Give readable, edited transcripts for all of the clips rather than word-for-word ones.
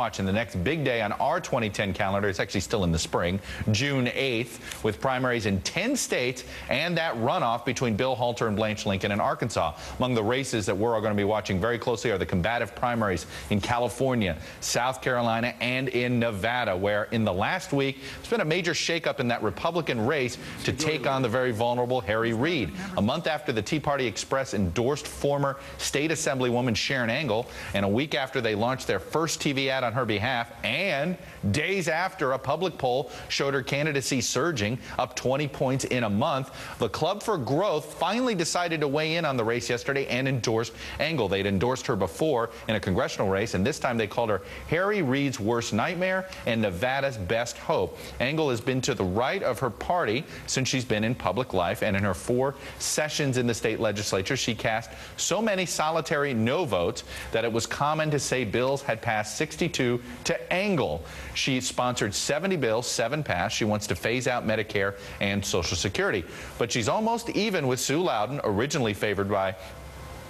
Watching the next big day on our 2010 calendar. It's actually still in the spring, June 8th, with primaries in 10 states and that runoff between Bill Halter and Blanche Lincoln in Arkansas. Among the races that we're all going to be watching very closely are the combative primaries in California, South Carolina, and in Nevada, where in the last week there's been a major shakeup in that Republican race to take on the very vulnerable Harry Reid. A month after the Tea Party Express endorsed former state assemblywoman Sharon Angle, and a week after they launched their first TV ad on her behalf, and days after a public poll showed her candidacy surging, up 20 points in a month, the Club for Growth finally decided to weigh in on the race yesterday and endorsed Angle. They'd endorsed her before in a congressional race, and this time they called her Harry Reid's worst nightmare and Nevada's best hope. Angle has been to the right of her party since she's been in public life, and in her 4 sessions in the state legislature, she cast so many solitary no votes that it was common to say bills had passed 62 to Angle. She sponsored 70 bills, 7 passed. She wants to phase out Medicare and Social Security. But she's almost even with Sue Loudon, originally favored by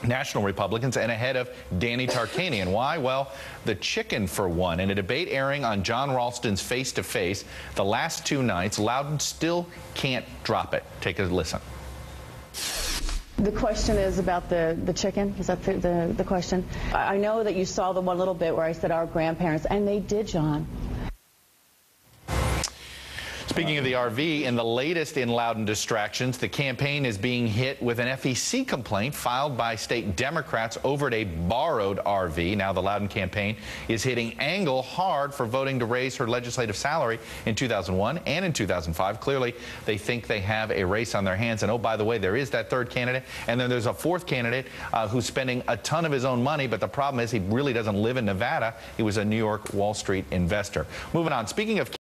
national Republicans, and ahead of Danny Tarkanian. Why? Well, the chicken, for one. In a debate airing on John Ralston's Face to Face the last 2 nights, Loudon still can't drop it. Take a listen. The question is about the chicken? Is that the question? I know that you saw the one little bit where I said our grandparents, and they did, John. Speaking of the RV, in the latest in Loudon distractions, the campaign is being hit with an FEC complaint filed by state Democrats over at a borrowed RV. Now the Loudon campaign is hitting Angle hard for voting to raise her legislative salary in 2001 and in 2005. Clearly, they think they have a race on their hands. And oh, by the way, there is that 3rd candidate, and then there's a 4th candidate who's spending a ton of his own money. But the problem is he really doesn't live in Nevada. He was a New York Wall Street investor. Moving on. Speaking of